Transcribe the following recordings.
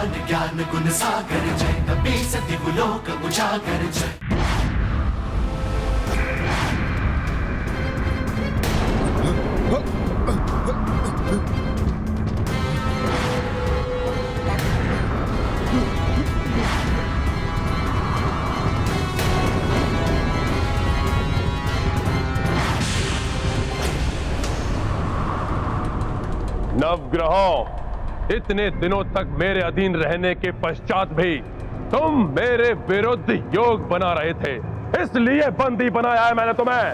भगवान ज्ञान गुण सागर जय, कपि सति लोक उजागर जय। नवग्रहों, इतने दिनों तक मेरे अधीन रहने के पश्चात भी तुम मेरे विरुद्ध योग बना रहे थे, इसलिए बंदी बनाया है मैंने तुम्हें।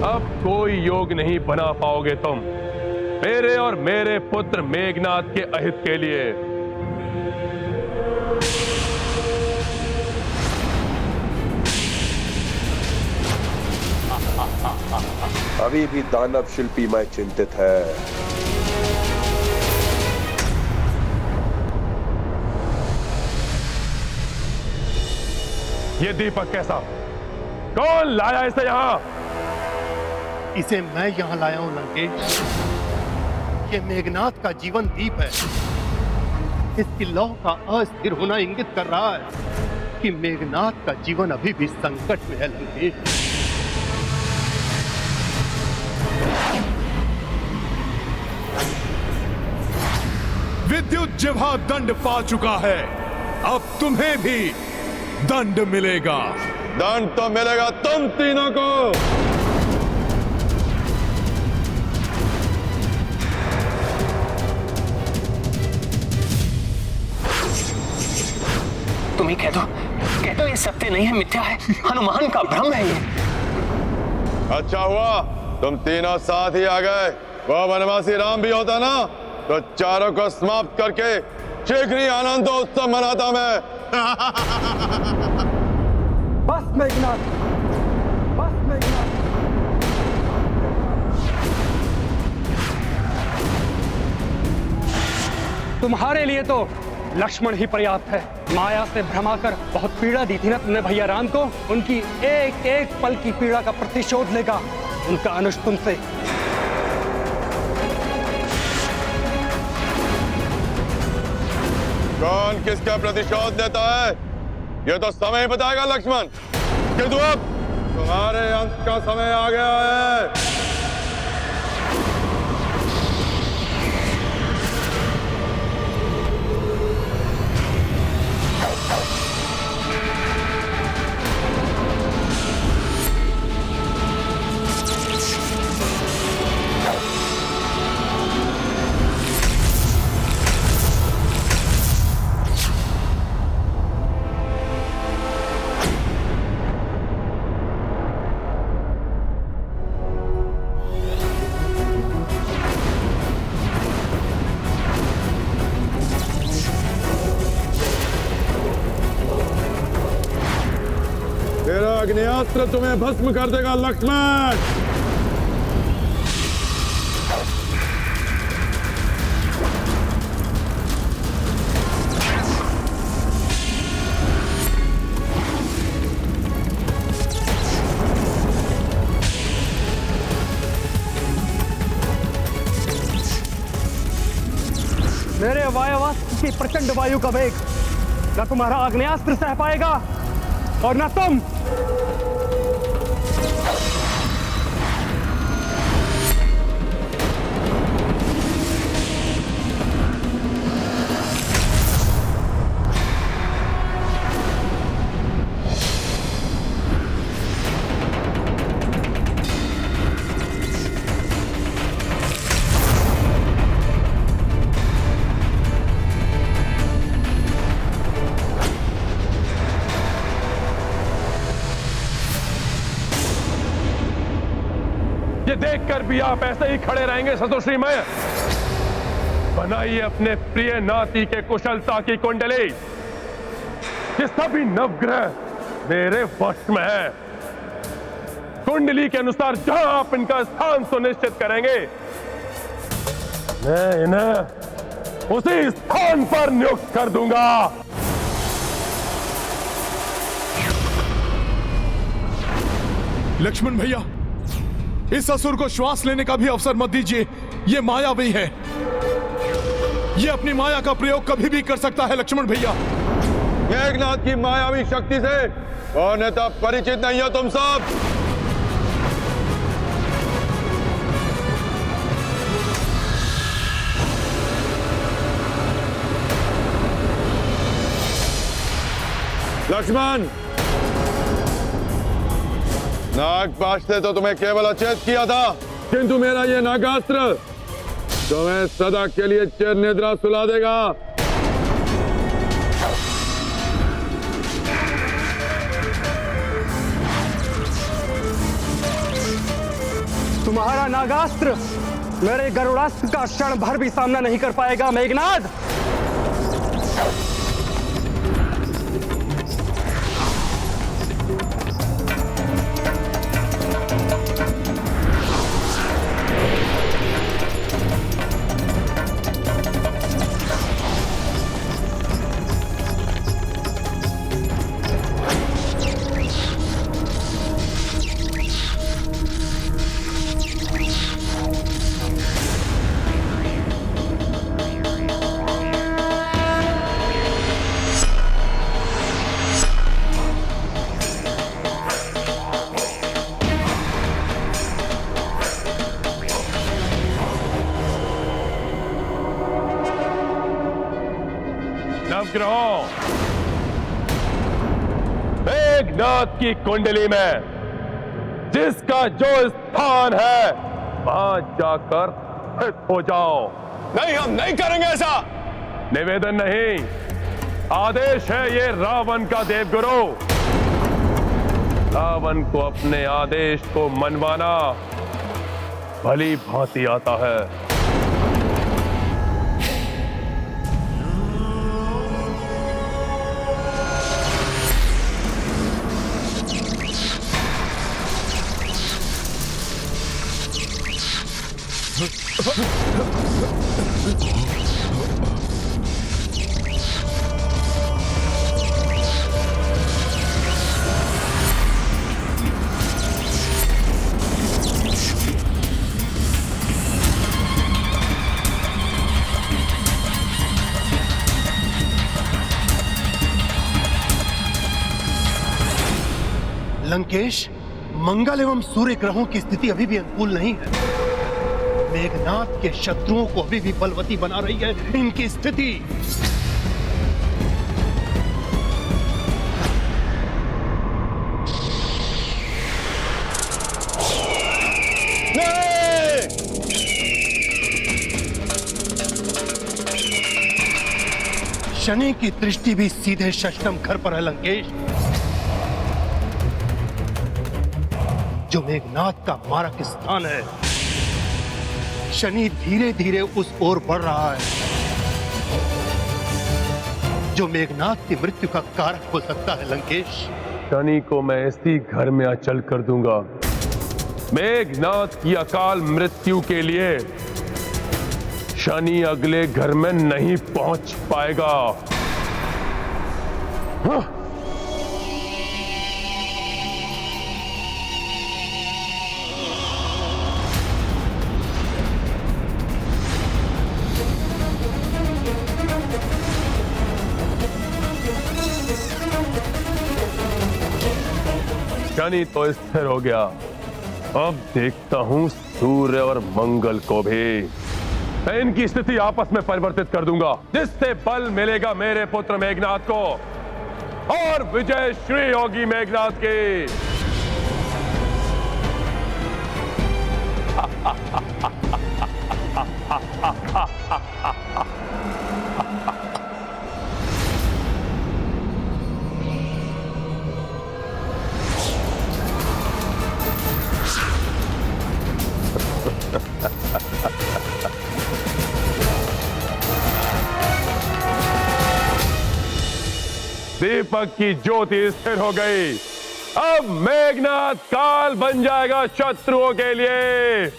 अब कोई योग नहीं बना पाओगे तुम मेरे और मेरे पुत्र मेघनाद के अहित के लिए। अभी भी दानव शिल्पी मैं चिंतित है। ये दीपक कैसा? कौन लाया इसे यहां? इसे मैं यहां लाया हूं लंकेश। ये मेघनाद का जीवन दीप है। इसकी लौ का अस्थिर होना इंगित कर रहा है कि मेघनाद का जीवन अभी भी संकट में है लंकेश। विद्युत जिह्वा दंड पा चुका है, अब तुम्हें भी दंड मिलेगा। दंड तो मिलेगा तुम तीनों को। तुम ही कह दो ये सत्य नहीं है, मिथ्या है, हनुमान का भ्रम है ये। अच्छा हुआ तुम तीनों साथ ही आ गए। वो वनवासी राम भी होता ना तो चारों को समाप्त करके शीघ्र ही आनंदोत्सव मनाता मैं। बस मेघनाद, बस मेघनाद। तुम्हारे लिए तो लक्ष्मण ही पर्याप्त है। माया से भ्रमाकर बहुत पीड़ा दी थी ना तुमने भैया राम को। उनकी एक एक पल की पीड़ा का प्रतिशोध लेगा उनका अनुज तुमसे। कौन किसका प्रतिशोध लेता है ये तो समय बताएगा लक्ष्मण। किंतु अब तुम्हारे अंत का समय आ गया है। तेरा अग्नियास्त्र तुम्हें भस्म कर देगा लक्ष्मण। मेरे वायुवास्त्र की प्रचंड वायु का वेग न तुम्हारा आग्नेयास्त्र सह पाएगा और न तुम। ये देखकर भी आप ऐसे ही खड़े रहेंगे सतोश्री में? बनाइए अपने प्रिय नाती के कुशलता की कुंडली। ये सभी नवग्रह मेरे वश में है। कुंडली के अनुसार जहां आप इनका स्थान सुनिश्चित करेंगे मैं इन्हें उसी स्थान पर नियुक्त कर दूंगा। लक्ष्मण भैया, इस असुर को श्वास लेने का भी अवसर मत दीजिए, ये मायावी है। ये अपनी माया का प्रयोग कभी भी कर सकता है लक्ष्मण भैया। मेघनाथ की मायावी शक्ति से कौन तब परिचित नहीं हो तुम सब। लक्ष्मण, नागपाश से तो तुम्हें केवल अचेत किया था, किंतु मेरा ये नागास्त्र तुम्हें सदा के लिए चिर निद्रा सुला देगा। तुम्हारा नागास्त्र मेरे गरुड़ास्त्र का क्षण भर भी सामना नहीं कर पाएगा मेघनाद। नवग्रहों, मेघनाथ की कुंडली में जिसका जो स्थान है वहां जाकर स्थित हो जाओ। नहीं, हम नहीं करेंगे ऐसा। निवेदन नहीं, आदेश है ये रावण का देवगुरु। रावण को अपने आदेश को मनवाना भली भांति आता है। लंकेश, मंगल एवं सूर्य ग्रहों की स्थिति अभी भी अनुकूल नहीं है। मेघनाथ के शत्रुओं को अभी भी बलवती बना रही है इनकी स्थिति। शनि की दृष्टि भी सीधे षष्ठम घर पर है लंकेश, जो मेघनाथ का मारक स्थान है। शनि धीरे धीरे उस ओर बढ़ रहा है, जो मेघनाथ की मृत्यु का कारक हो सकता है लंकेश। शनि को मैं इसी घर में अचल कर दूंगा। मेघनाथ की अकाल मृत्यु के लिए शनि अगले घर में नहीं पहुंच पाएगा। हाँ। शनि तो स्थिर हो गया, अब देखता हूं सूर्य और मंगल को भी। मैं इनकी स्थिति आपस में परिवर्तित कर दूंगा, जिससे बल मिलेगा मेरे पुत्र मेघनाथ को और विजय श्री होगी मेघनाथ की। दीपक की ज्योति स्थिर हो गई, अब मेघनाथ काल बन जाएगा शत्रुओं के लिए।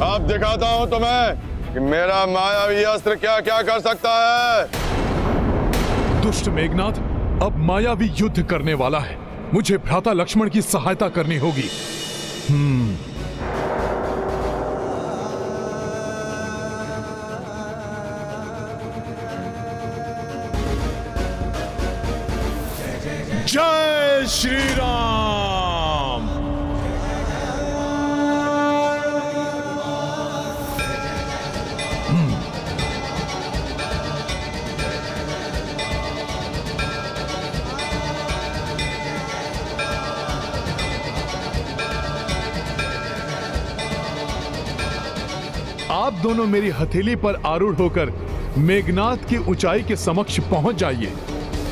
अब दिखाता हूं तुम्हें कि मेरा मायावी अस्त्र क्या क्या कर सकता है। दुष्ट मेघनाथ अब मायावी युद्ध करने वाला है। मुझे भ्राता लक्ष्मण की सहायता करनी होगी। जय श्री राम। आप दोनों मेरी हथेली पर आरूढ़ होकर मेघनाथ की ऊंचाई के समक्ष पहुंच जाइए।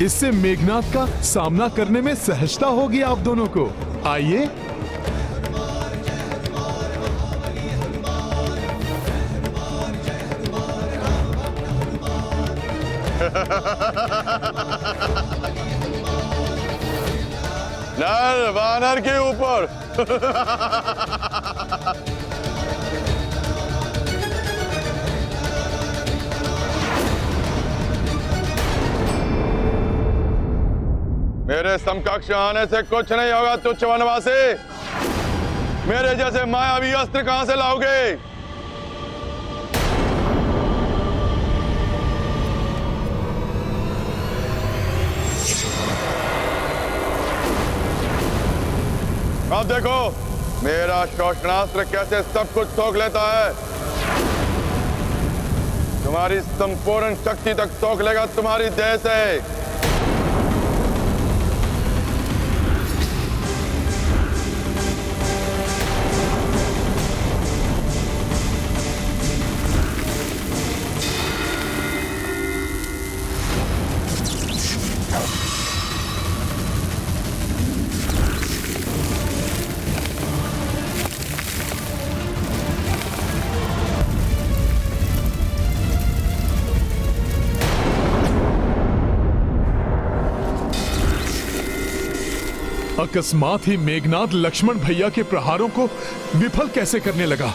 इससे मेघनाथ का सामना करने में सहजता होगी आप दोनों को। आइए। नर वानर के ऊपर। मेरे समकक्ष आने से कुछ नहीं होगा तुच्छ वनवासी। मेरे जैसे मायावी अस्त्र कहां से लाओगे? अब देखो मेरा शोषणास्त्र कैसे सब कुछ सोख लेता है। तुम्हारी संपूर्ण शक्ति तक सोख लेगा तुम्हारी देह से। अकस्मात ही मेघनाथ लक्ष्मण भैया के प्रहारों को विफल कैसे करने लगा।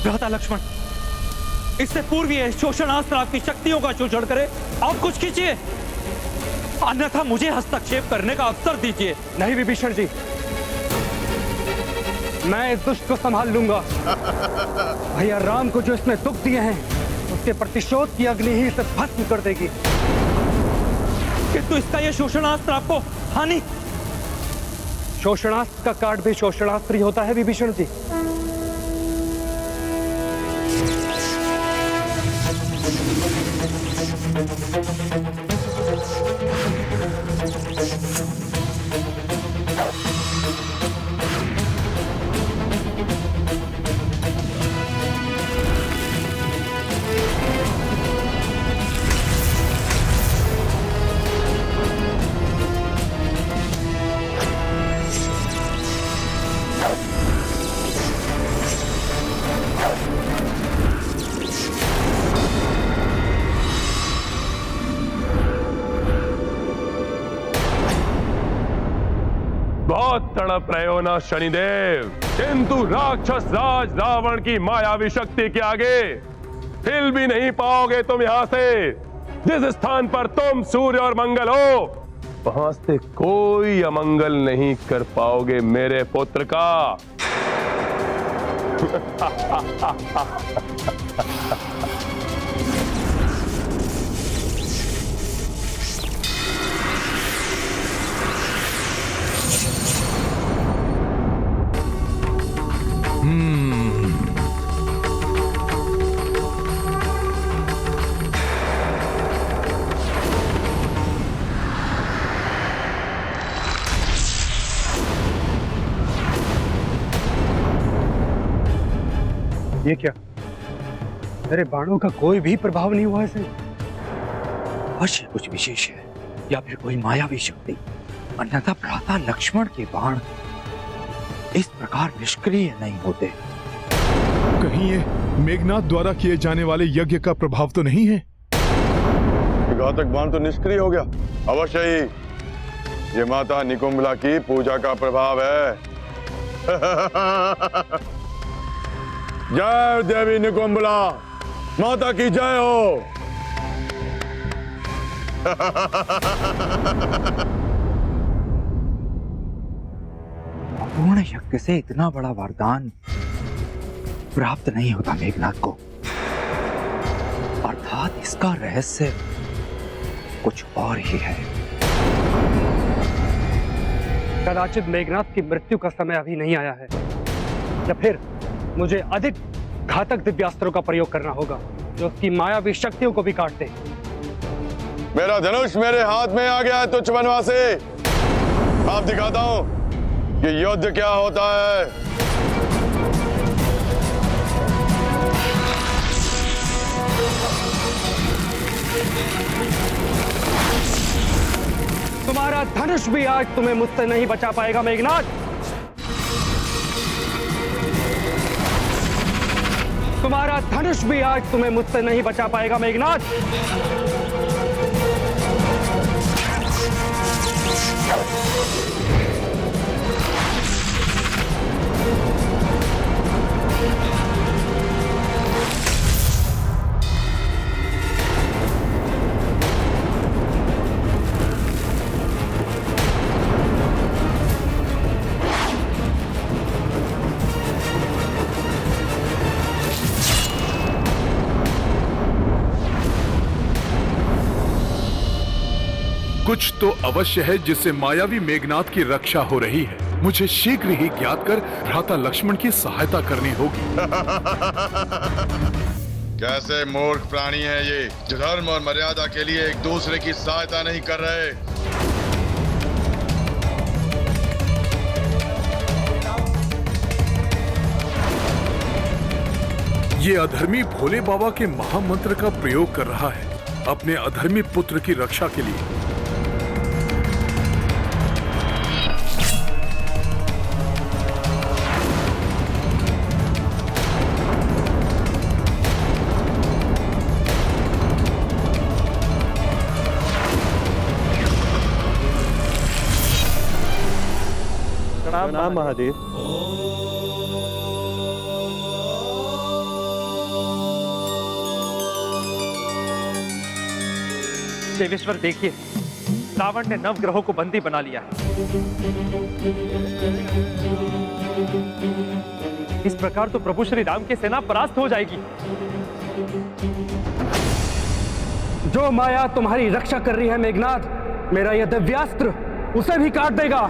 भ्राता लक्ष्मण, इससे पूर्व ये शोषणास्त्र आपकी शक्तियों का शोषण करे। आप कुछ कीजिए, अन्यथा मुझे हस्तक्षेप करने का अवसर दीजिए। नहीं विभीषण जी, मैं इस दुष्ट को संभाल लूंगा। भैया राम को जो इसने दुख दिए हैं उसके प्रतिशोध की अग्नि ही इसे भस्म कर देगी। किंतु इसका यह शोषणास्त्र आपको हानि। शोषणास्त्र का काट भी शोषणास्त्र ही होता है विभीषण जी। बहुत तड़प रहे हो ना शनिदेव, किंतु राक्षस राज रावण की मायावी शक्ति के आगे हिल भी नहीं पाओगे तुम। यहां से जिस स्थान पर तुम सूर्य और मंगल हो, वहां से कोई अमंगल नहीं कर पाओगे मेरे पुत्र का। ये क्या? मेरे बाणों का कोई भी प्रभाव नहीं हुआ इसे। अवश्य कुछ विशेष है या फिर कोई मायावी शक्ति। अन्यथा भ्राता लक्ष्मण के बाण इस प्रकार निष्क्रिय नहीं होते। कहीं ये मेघनाथ द्वारा किए जाने वाले यज्ञ का प्रभाव तो नहीं है? घातक बाण तो निष्क्रिय हो गया। अवश्य ही ये माता निकुंभला की पूजा का प्रभाव है। जय देवी निकुंभला, माता की जय हो। पूर्ण यज्ञ से इतना बड़ा वरदान प्राप्त नहीं होता मेघनाथ को, अर्थात इसका रहस्य कुछ और ही है। कदाचित मेघनाथ की मृत्यु का समय अभी नहीं आया है, या फिर मुझे अधिक घातक दिव्यास्त्रों का प्रयोग करना होगा जो उसकी मायावी शक्तियों को भी काट दे। मेरा धनुष मेरे हाथ में आ गया है तुच्छ वनवासी। आप दिखाता हूं कि युद्ध क्या होता है। तुम्हारा धनुष भी आज तुम्हें मुझसे नहीं बचा पाएगा मेघनाथ। तुम्हारा धनुष भी आज तुम्हें मुझसे नहीं बचा पाएगा मेघनाथ। कुछ तो अवश्य है जिससे मायावी मेघनाथ की रक्षा हो रही है। मुझे शीघ्र ही ज्ञात कर भ्राता लक्ष्मण की सहायता करनी होगी। कैसे मूर्ख प्राणी है ये, जो धर्म और मर्यादा के लिए एक दूसरे की सहायता नहीं कर रहे। ये अधर्मी भोले बाबा के महामंत्र का प्रयोग कर रहा है अपने अधर्मी पुत्र की रक्षा के लिए। प्रणाम महादेव। देवेश्वर देखिए, रावण ने नवग्रहों को बंदी बना लिया है। इस प्रकार तो प्रभु श्री राम की सेना परास्त हो जाएगी। जो माया तुम्हारी रक्षा कर रही है मेघनाथ, मेरा यह दिव्यास्त्र उसे भी काट देगा।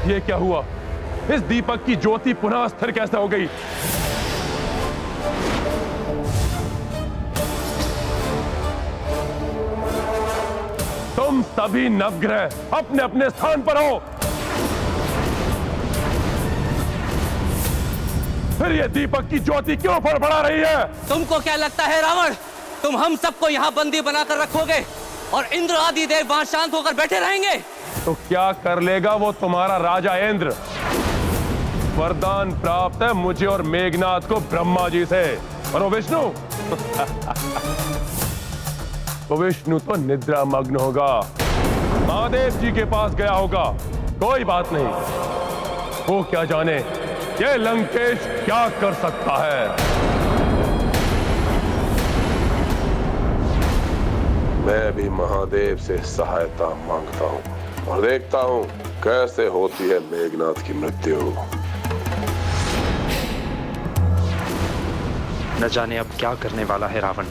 ये क्या हुआ? इस दीपक की ज्योति पुनः स्थिर कैसे हो गई? तुम सभी नवग्रह अपने अपने स्थान पर हो। फिर ये दीपक की ज्योति क्यों फड़फड़ा रही है? तुमको क्या लगता है रावण, तुम हम सबको यहाँ बंदी बनाकर रखोगे और इंद्र आदि देव वहां शांत होकर बैठे रहेंगे? तो क्या कर लेगा वो तुम्हारा राजा इंद्र? वरदान प्राप्त है मुझे और मेघनाथ को ब्रह्मा जी से, और वो विष्णु वो विष्णु तो निद्रा मग्न होगा, महादेव जी के पास गया होगा। कोई बात नहीं, वो क्या जाने ये लंकेश क्या कर सकता है। मैं भी महादेव से सहायता मांगता हूँ और देखता हूँ कैसे होती है मेघनाथ की मृत्यु। न जाने अब क्या करने वाला है रावण।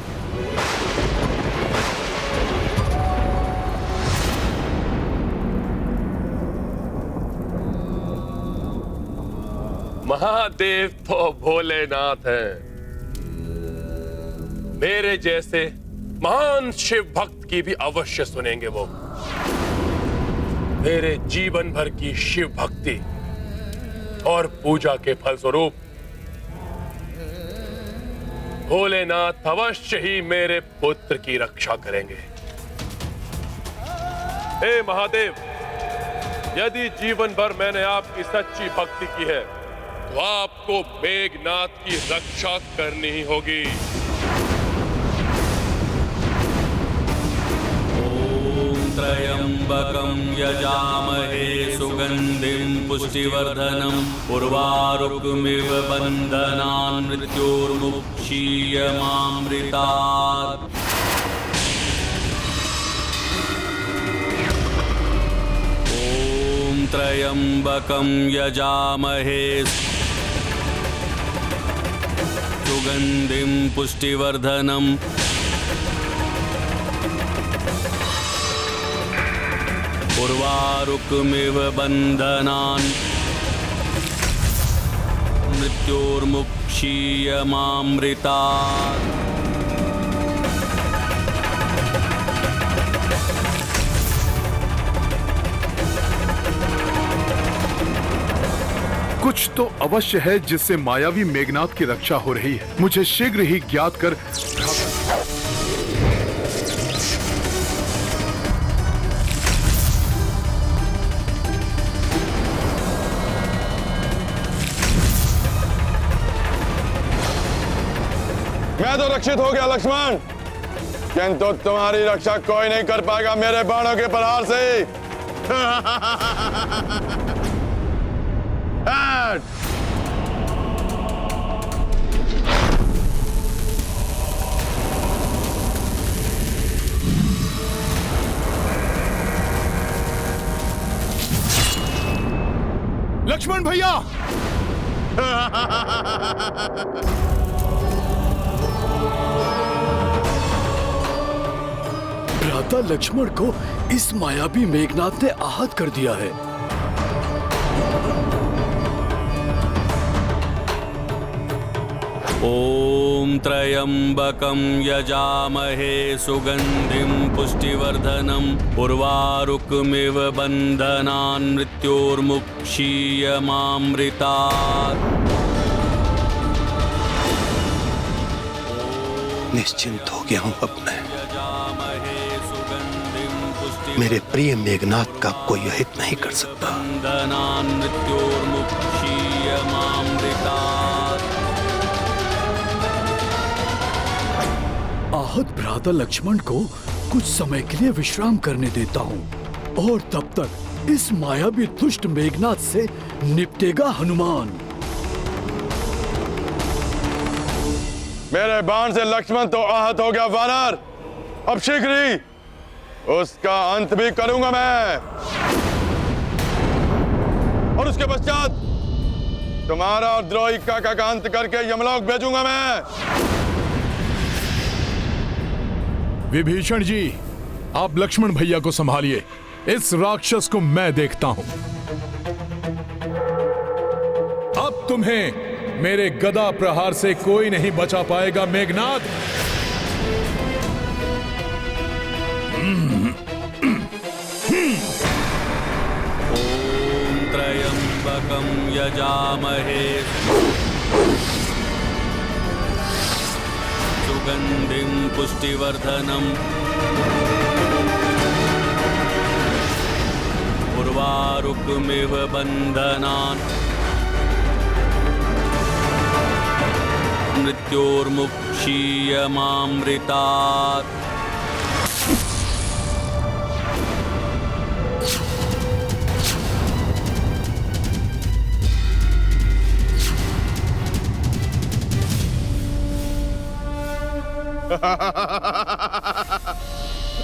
महादेव तो भोलेनाथ है। मेरे जैसे महान शिव भक्त की भी अवश्य सुनेंगे वो। मेरे जीवन भर की शिव भक्ति और पूजा के फलस्वरूप भोलेनाथ अवश्य ही मेरे पुत्र की रक्षा करेंगे। हे महादेव, यदि जीवन भर मैंने आपकी सच्ची भक्ति की है तो आपको मेघनाथ की रक्षा करनी ही होगी। त्र्यंबकं यजामहे सुगंधिं पुष्टिवर्धनं उर्वारुकमिव बन्धनान् मृत्योर्मुक्षीयमामृतात्। ॐ त्र्यंबकं यजामहे सुगंधिं पुष्टिवर्धनं उर्वारुकमिव बन्धनान् मृत्योर्मुक्षीयमामृतात्। कुछ तो अवश्य है जिससे मायावी मेघनाथ की रक्षा हो रही है। मुझे शीघ्र ही ज्ञात कर मैं तो रक्षित हो गया लक्ष्मण, किंतु तुम्हारी रक्षा कोई नहीं कर पाएगा मेरे बाणों के प्रहार से। लक्ष्मण भैया, भ्राता लक्ष्मण को इस मायावी मेघनाथ ने आहत कर दिया है। ॐ त्र्यंबकं यजामहे सुगंधिं पुष्टिवर्धनं उर्वारुकमिव बन्धनान् मृत्योर्मुक्षीयमामृतात्। निश्चिंत हो गया हूं अब मैं। मेरे प्रिय मेघनाथ का कोई अहित नहीं कर सकता। आहत भ्राता लक्ष्मण को कुछ समय के लिए विश्राम करने देता हूँ और तब तक इस मायावी दुष्ट मेघनाथ से निपटेगा हनुमान। मेरे बाण से लक्ष्मण तो आहत हो गया वानर, अब शीघ्र ही उसका अंत भी करूंगा मैं, और उसके पश्चात तुम्हारा और द्रोही काका का अंत करके यमलोक भेजूंगा मैं। विभीषण जी, आप लक्ष्मण भैया को संभालिए, इस राक्षस को मैं देखता हूं। अब तुम्हें मेरे गदा प्रहार से कोई नहीं बचा पाएगा मेघनाथ। ॐ त्र्यंबकं यजामहे सुगंधिं पुष्टिवर्धनं उर्वारुकमिव बन्धनान् मृत्योर्मुक्षीयमामृतात्।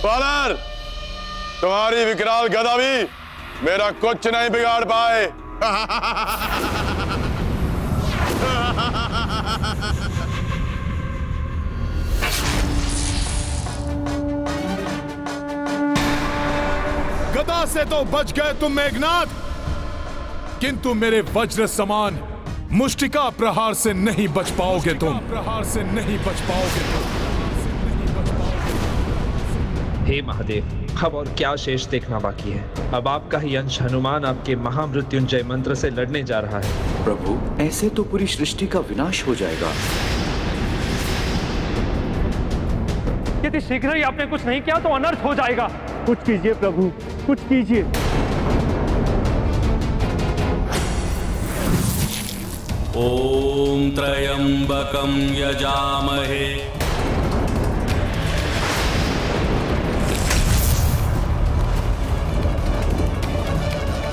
वानर, तुम्हारी विकराल गदा भी मेरा कुछ नहीं बिगाड़ पाए। गदा से तो बच गए तुम मेघनाथ, किंतु मेरे वज्र समान मुष्टिका प्रहार से नहीं बच पाओगे तुम। प्रहार से नहीं बच पाओगे तुम। हे महादेव, अब और क्या शेष देखना बाकी है। अब आपका ही अंश हनुमान आपके महामृत्युंजय मंत्र से लड़ने जा रहा है। प्रभु, ऐसे तो पूरी सृष्टि का विनाश हो जाएगा। यदि शीघ्र ही आपने कुछ नहीं किया तो अनर्थ हो जाएगा। कुछ कीजिए प्रभु, कुछ कीजिए। ओम त्र्यंबकं यजामहे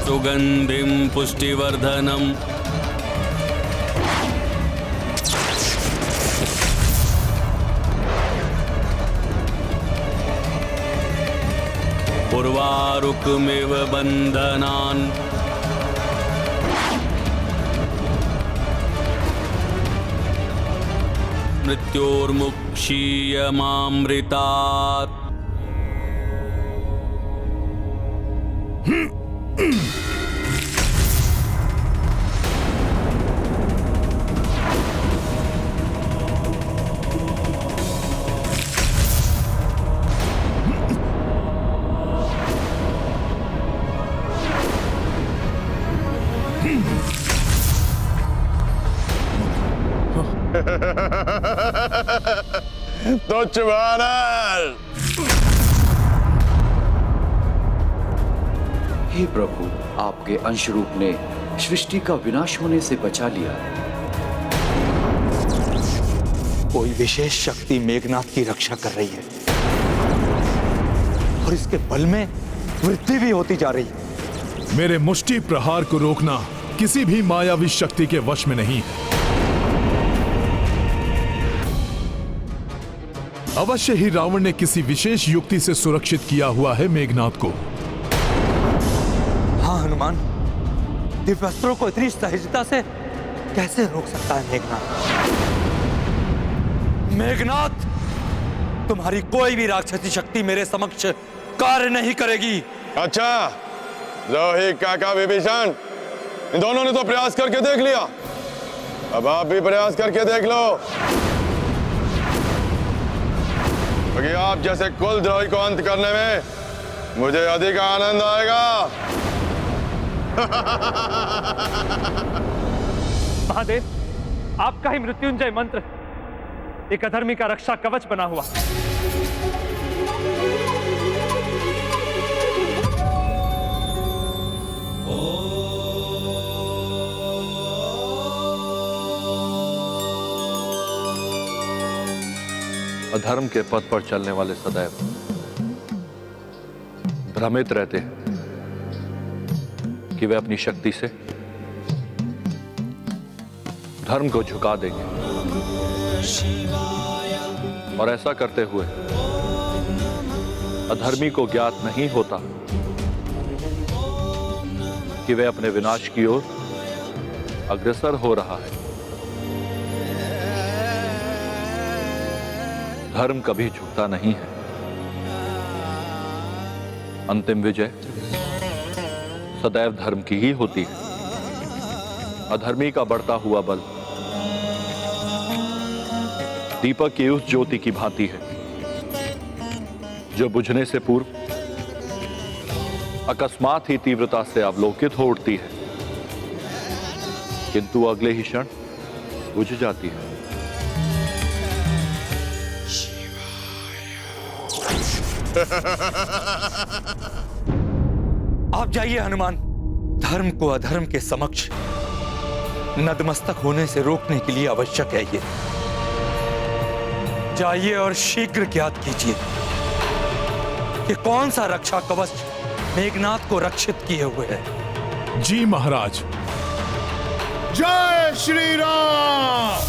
सुगंधिं पुष्टिवर्धनम् उर्वारुकमिव बन्धनान् मृत्योर्मुक्षीयमामृतात्। तुच्छ वानर! हे प्रभु, आपके अंश रूप ने सृष्टि का विनाश होने से बचा लिया। कोई विशेष शक्ति मेघनाथ की रक्षा कर रही है और इसके बल में वृद्धि भी होती जा रही है। मेरे मुष्टि प्रहार को रोकना किसी भी मायावी शक्ति के वश में नहीं है। अवश्य ही रावण ने किसी विशेष युक्ति से सुरक्षित किया हुआ है मेघनाथ को। हाँ हनुमान, दिव्यास्त्रों को इतनी सहजता से कैसे रोक सकता है मेघनाथ? मेघनाथ, तुम्हारी कोई भी राक्षसी शक्ति मेरे समक्ष कार्य नहीं करेगी। अच्छा, रोही काका विभीषण, इन दोनों ने तो प्रयास करके देख लिया, अब आप भी प्रयास करके देख लो, क्योंकि आप जैसे कुलद्रोही को अंत करने में मुझे अधिक आनंद आएगा। महादेव, आपका ही मृत्युंजय मंत्र एक अधर्मी का रक्षा कवच बना हुआ। अधर्म के पथ पर चलने वाले सदैव भ्रमित रहते हैं कि वे अपनी शक्ति से धर्म को झुका देंगे, और ऐसा करते हुए अधर्मी को ज्ञात नहीं होता कि वे अपने विनाश की ओर अग्रसर हो रहा है। धर्म कभी झुकता नहीं है। अंतिम विजय सदैव धर्म की ही होती है। अधर्मी का बढ़ता हुआ बल दीपक की उस ज्योति की भांति है जो बुझने से पूर्व अकस्मात ही तीव्रता से अवलोकित हो उठती है, किंतु अगले ही क्षण बुझ जाती है। आप जाइए हनुमान, धर्म को अधर्म के समक्ष नतमस्तक होने से रोकने के लिए आवश्यक है ये। जाइए और शीघ्र ज्ञात कीजिए कि कौन सा रक्षा कवच मेघनाथ को रक्षित किए हुए है। जी महाराज। जय श्री राम।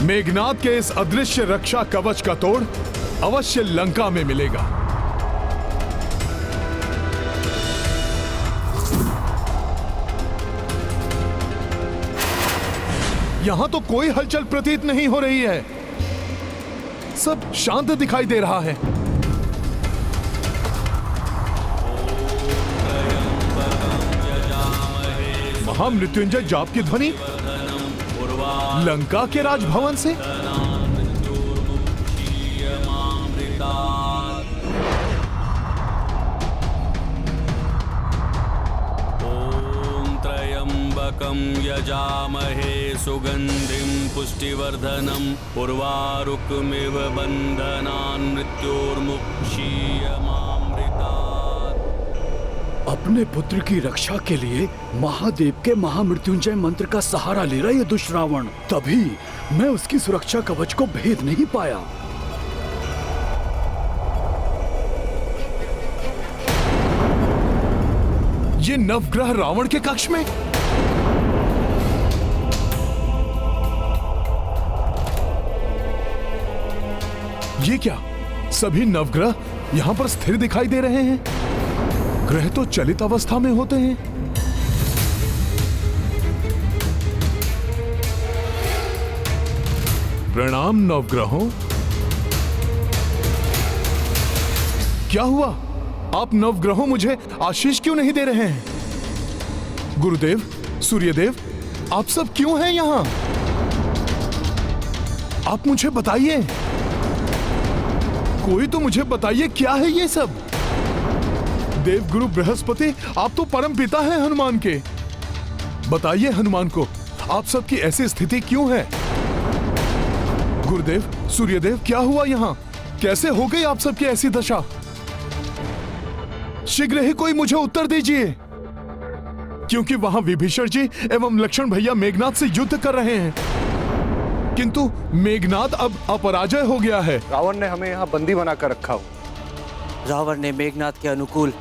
मेघनाथ के इस अदृश्य रक्षा कवच का तोड़ अवश्य लंका में मिलेगा। यहाँ तो कोई हलचल प्रतीत नहीं हो रही है। सब शांत दिखाई दे रहा है। महामृत्युंजय जाप की ध्वनि लंका के राजभवन से। त्र्यंबकं यजामहे सुगंधिं पुष्टिवर्धनम् उर्वारुकमिव बन्धनान् मृत्योर्मुक्षीयमामृतात्। अपने पुत्र की रक्षा के लिए महादेव के महामृत्युंजय मंत्र का सहारा ले रहा ये दुष्रावण, तभी मैं उसकी सुरक्षा कवच को भेद नहीं पाया। ये नवग्रह रावण के कक्ष में? ये क्या सभी नवग्रह यहां पर स्थिर दिखाई दे रहे हैं? ग्रह तो चलित अवस्था में होते हैं। प्रणाम नवग्रहों। क्या हुआ? आप नवग्रहों मुझे आशीष क्यों नहीं दे रहे हैं? गुरुदेव, सूर्यदेव, आप सब क्यों हैं यहां? आप मुझे बताइए, कोई तो मुझे बताइए क्या है ये सब? देवगुरु बृहस्पति, आप तो परम पिता हैं हनुमान के। बताइए हनुमान को, आप सबकी ऐसी स्थिति क्यों है? गुरुदेव, सूर्यदेव, क्या हुआ यहाँ? कैसे हो गई आप सबकी ऐसी दशा? शीघ्र ही कोई मुझे उत्तर दीजिए, क्योंकि वहां विभीषण जी एवं लक्ष्मण भैया मेघनाथ से युद्ध कर रहे हैं, किंतु मेघनाथ अब अपराजय हो गया है। रावण ने हमें यहाँ बंदी बनाकर रखा हो। रावण ने मेघनाथ के अनुकूल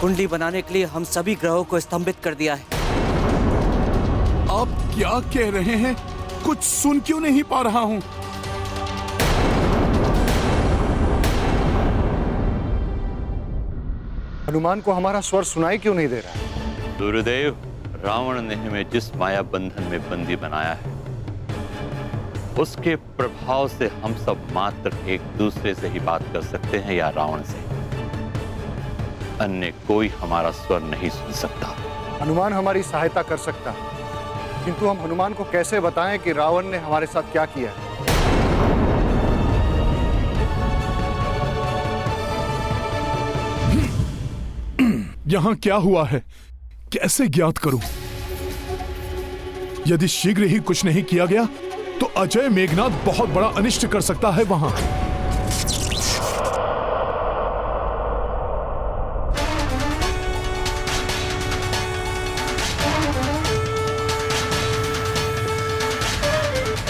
कुंडली बनाने के लिए हम सभी ग्रहों को स्तंभित कर दिया है। आप क्या कह रहे हैं? कुछ सुन क्यों नहीं पा रहा हूं। हनुमान को हमारा स्वर सुनाई क्यों नहीं दे रहा है? गुरुदेव, रावण ने हमें जिस माया बंधन में बंदी बनाया है, उसके प्रभाव से हम सब मात्र एक दूसरे से ही बात कर सकते हैं या रावण से। अन्य कोई हमारा स्वर नहीं सुन सकता। हनुमान हमारी सहायता कर सकता है, किंतु हम हनुमान को कैसे बताएं कि रावण ने हमारे साथ क्या किया है? यहां क्या हुआ है, कैसे ज्ञात करूं? यदि शीघ्र ही कुछ नहीं किया गया तो अजय मेघनाथ बहुत बड़ा अनिष्ट कर सकता है वहां।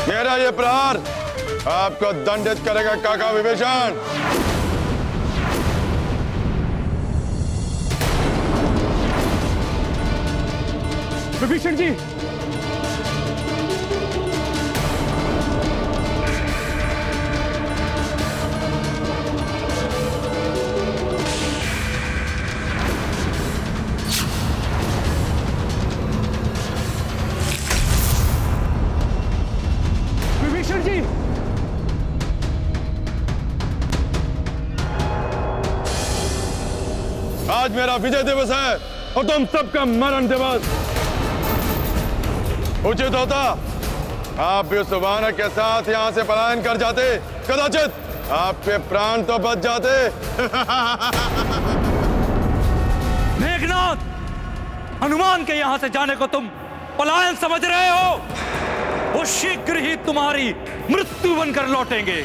मेरा ये प्रहार आपको दंडित करेगा काका विभीषण। विभीषण जी, विभीषण जी, आज मेरा विजय दिवस है और तुम सबका मरण दिवस। उचित होता आप भी उस वानर के साथ यहां से पलायन कर जाते, कदाचित आपके प्राण तो बच जाते। मेघनाथ, हनुमान के यहां से जाने को तुम पलायन समझ रहे हो? वो शीघ्र ही तुम्हारी मृत्यु बनकर लौटेंगे।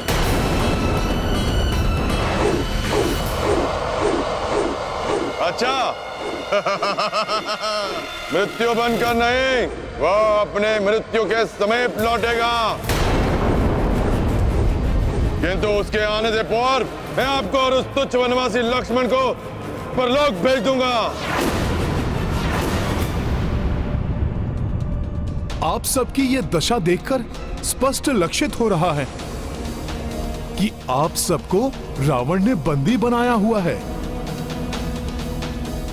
अच्छा, मृत्यु बनकर नहीं, वो अपने मृत्यु के समीप लौटेगा, किंतु उसके आने से पूर्व मैं आपको और उस तुच्छ वनवासी लक्ष्मण को परलोक भेज दूंगा। आप सबकी ये दशा देखकर स्पष्ट लक्षित हो रहा है कि आप सबको रावण ने बंदी बनाया हुआ है।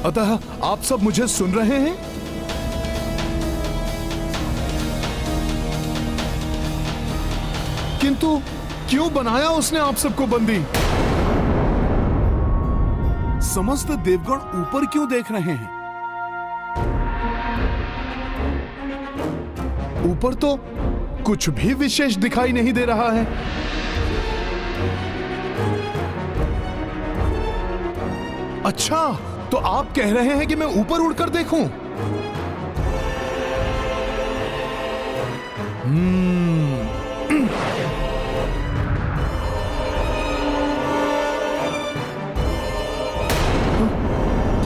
अतः आप सब मुझे सुन रहे हैं? किंतु क्यों बनाया उसने आप सबको बंदी? समस्त देवगण ऊपर क्यों देख रहे हैं? ऊपर तो कुछ भी विशेष दिखाई नहीं दे रहा है। अच्छा, तो आप कह रहे हैं कि मैं ऊपर उड़कर देखूं?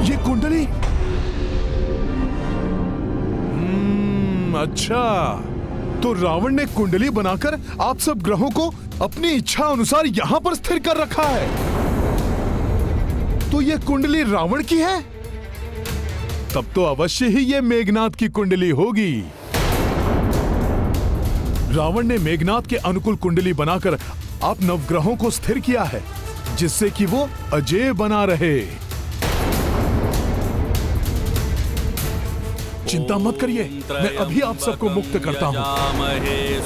ये कुंडली। अच्छा, तो रावण ने कुंडली बनाकर आप सब ग्रहों को अपनी इच्छा अनुसार यहां पर स्थिर कर रखा है। तो ये कुंडली रावण की है? तब तो अवश्य ही ये मेघनाद की कुंडली होगी। रावण ने मेघनाद के अनुकूल कुंडली बनाकर आप नवग्रहों को स्थिर किया है, जिससे कि वो अजेय बना रहे। चिंता मत करिए, मैं अभी आप सबको मुक्त करता हूँ।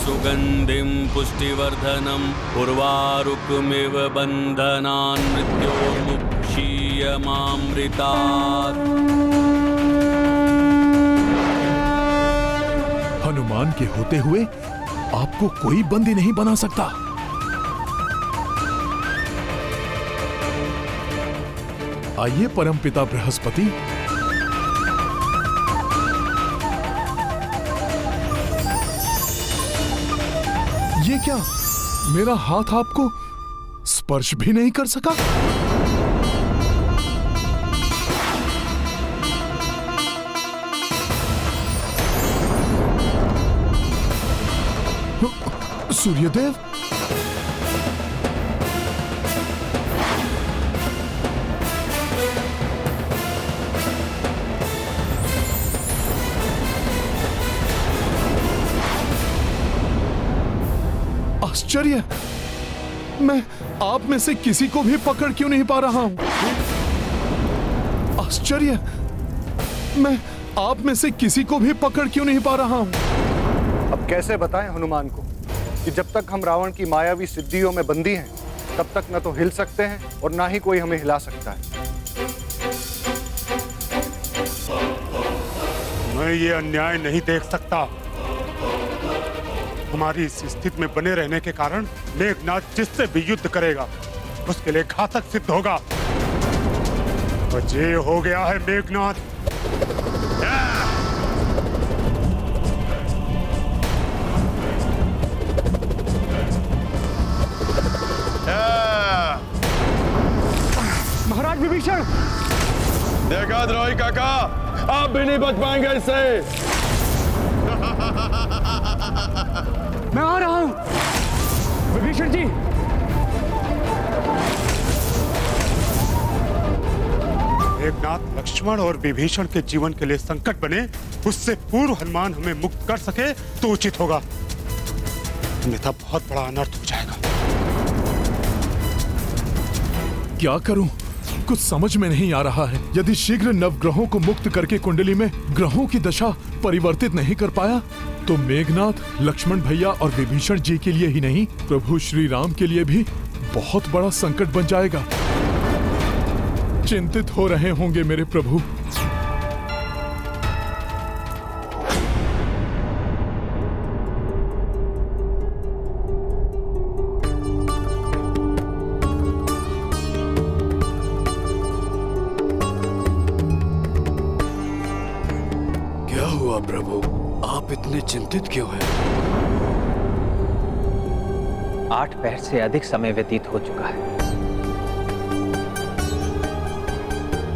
सुगंधिम पुष्टिवर्धनम उर्वारुकमिव बंधनान् मृत्योर्मुक्षीयमामृतात्। हनुमान के होते हुए आपको कोई बंदी नहीं बना सकता। आइए परमपिता बृहस्पति, ये क्या, मेरा हाथ आपको स्पर्श भी नहीं कर सका? सूर्यदेव, आश्चर्य, मैं आप में से किसी को भी पकड़ क्यों नहीं पा रहा हूं? आश्चर्य, मैं आप में से किसी को भी पकड़ क्यों नहीं पा रहा हूं? अब कैसे बताएं हनुमान को कि जब तक हम रावण की मायावी सिद्धियों में बंदी हैं, तब तक न तो हिल सकते हैं और ना ही कोई हमें हिला सकता है। मैं ये अन्याय नहीं देख सकता। हमारी इस स्थिति में बने रहने के कारण मेघनाद जिससे भी युद्ध करेगा उसके लिए घातक सिद्ध होगा। अजय हो गया है मेघनाद। महाराज विभीषण, देखा द्रोही काका, आप भी नहीं बच पाएंगे इससे। मैं आ रहा हूं विभीषण जी। मेघनाद लक्ष्मण और विभीषण के जीवन के लिए संकट बने, उससे पूर्व हनुमान हमें मुक्त कर सके तो उचित होगा, अन्यथा बहुत बड़ा अनर्थ हो जाएगा। क्या करूं? कुछ समझ में नहीं आ रहा है। यदि शीघ्र नवग्रहों को मुक्त करके कुंडली में ग्रहों की दशा परिवर्तित नहीं कर पाया तो मेघनाद लक्ष्मण भैया और विभीषण जी के लिए ही नहीं, प्रभु श्री राम के लिए भी बहुत बड़ा संकट बन जाएगा। चिंतित हो रहे होंगे मेरे प्रभु। प्रभु, आप इतने चिंतित क्यों हैं? 8 पहर से अधिक समय व्यतीत हो चुका है।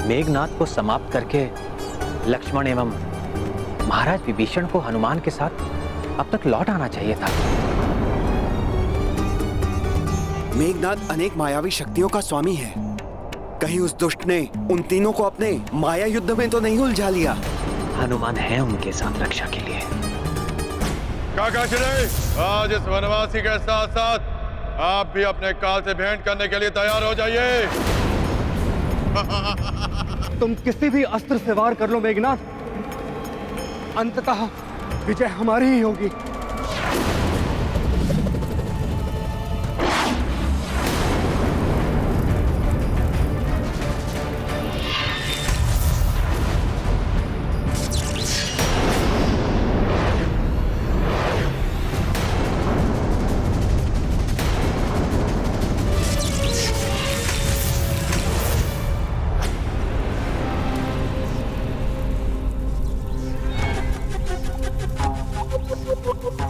मेघनाद को समाप्त करके लक्ष्मण एवं महाराज विभीषण को हनुमान के साथ अब तक लौट आना चाहिए था। मेघनाद अनेक मायावी शक्तियों का स्वामी है। कहीं उस दुष्ट ने उन तीनों को अपने माया युद्ध में तो नहीं उलझा लिया? हनुमान है उनके साथ रक्षा के लिए। काका श्री, आज इस वनवासी के साथ साथ आप भी अपने काल से भेंट करने के लिए तैयार हो जाइए। तुम किसी भी अस्त्र से वार कर लो मेघनाद, अंततः विजय हमारी ही होगी।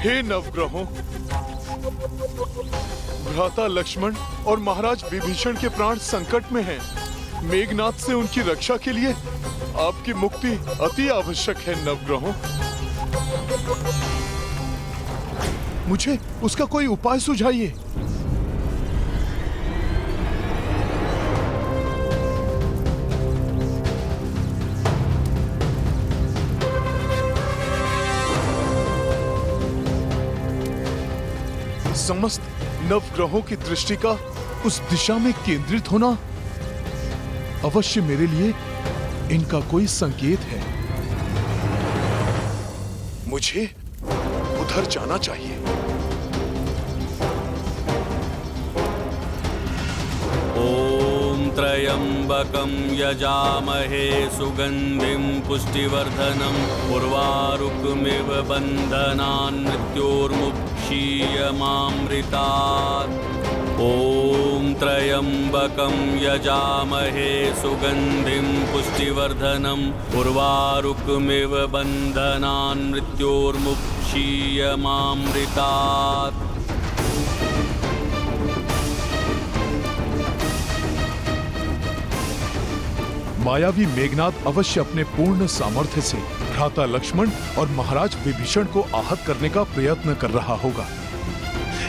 हे नवग्रहों, भ्राता लक्ष्मण और महाराज विभीषण के प्राण संकट में हैं। मेघनाथ से उनकी रक्षा के लिए आपकी मुक्ति अति आवश्यक है नवग्रहों। मुझे उसका कोई उपाय सुझाइए। समस्त नवग्रहों की दृष्टि का उस दिशा में केंद्रित होना अवश्य मेरे लिए इनका कोई संकेत है। मुझे उधर जाना चाहिए। ओम त्र्यंबकं यजामहे सुगंधिं पुष्टिवर्धनम् उर्वारुकमिव बन्धनान् मृत्योर्मुक्षीयमामृतात्। ओम त्र्यंबकं यजामहे सुगंधिं पुष्टिवर्धनम् उर्वारुकमिव बन्धनान् मृत्योर्मुक्षीयमामृतात्। मायावी मेघनाथ अवश्य अपने पूर्ण सामर्थ्य से भ्राता लक्ष्मण और महाराज विभीषण को आहत करने का प्रयत्न कर रहा होगा।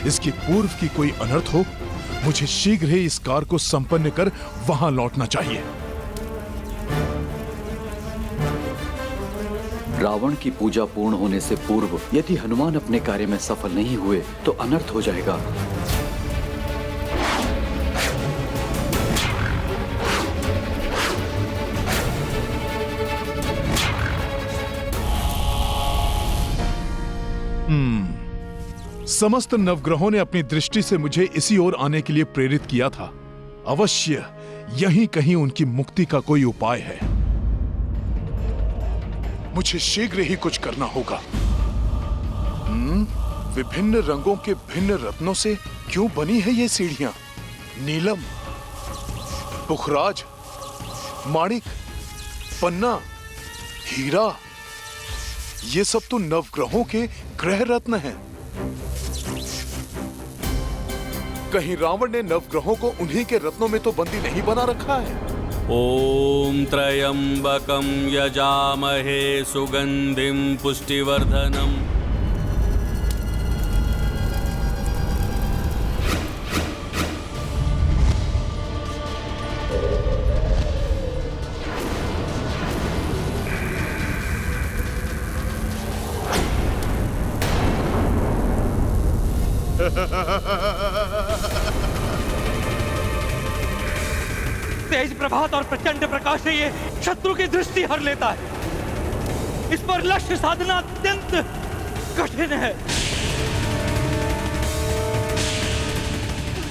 इसकी पूर्व की कोई अनर्थ हो, मुझे शीघ्र ही इस कार्य को संपन्न कर वहां लौटना चाहिए। रावण की पूजा पूर्ण होने से पूर्व यदि हनुमान अपने कार्य में सफल नहीं हुए तो अनर्थ हो जाएगा। समस्त नवग्रहों ने अपनी दृष्टि से मुझे इसी ओर आने के लिए प्रेरित किया था। अवश्य यहीं कहीं उनकी मुक्ति का कोई उपाय है। मुझे शीघ्र ही कुछ करना होगा। विभिन्न रंगों के भिन्न रत्नों से क्यों बनी है ये सीढ़ियां? नीलम, पुखराज, माणिक, पन्ना, हीरा, ये सब तो नवग्रहों के ग्रह रत्न हैं। कहीं रावण ने नवग्रहों को उन्हीं के रत्नों में तो बंदी नहीं बना रखा है। ओम त्र्यंबकं यजामहे सुगंधिं पुष्टिवर्धनम् तेज प्रभात और प्रचंड प्रकाश से ये शत्रु की दृष्टि हर लेता है। इस पर लक्ष्य साधना अत्यंत कठिन है।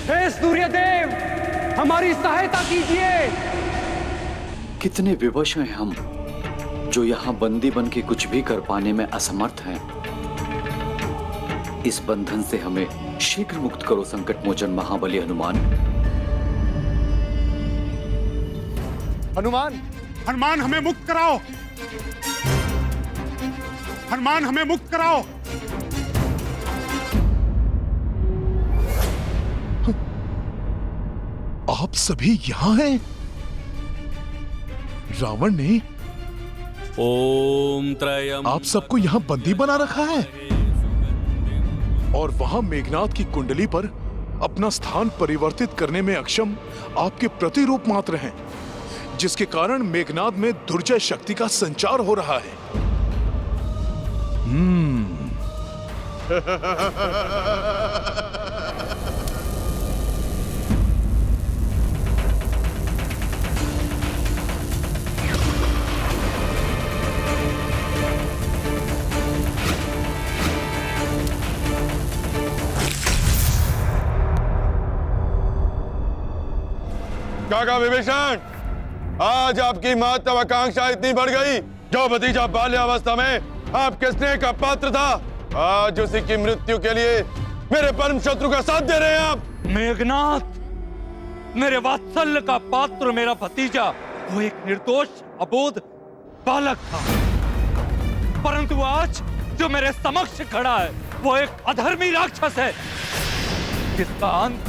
हे सूर्यदेव, हमारी सहायता कीजिए। कितने विवश हैं हम जो यहाँ बंदी बन के कुछ भी कर पाने में असमर्थ हैं। इस बंधन से हमें शीघ्र मुक्त करो संकट मोचन महाबली हनुमान। हनुमान, हनुमान हमें मुक्त कराओ। हनुमान हमें मुक्त कराओ। आप सभी यहाँ हैं? रावण ने ओम त्र्यंबकं आप सबको यहाँ बंदी बना रखा है और वहां मेघनाथ की कुंडली पर अपना स्थान परिवर्तित करने में अक्षम आपके प्रतिरूप मात्र हैं, जिसके कारण मेघनाथ में दुर्जय शक्ति का संचार हो रहा है। काका विभीषण, आज आपकी महत्वाकांक्षा इतनी बढ़ गई। जो भतीजा बाल्यावस्था में आपके स्नेह का पात्र था, आज उसी की मृत्यु के लिए मेरे परम शत्रु का साथ दे रहे हैं आप। मेघनाथ, मेरे वात्सल्य का पात्र मेरा भतीजा, वो एक निर्दोष अबोध बालक था, परंतु आज जो मेरे समक्ष खड़ा है वो एक अधर्मी राक्षस है जिसका अंत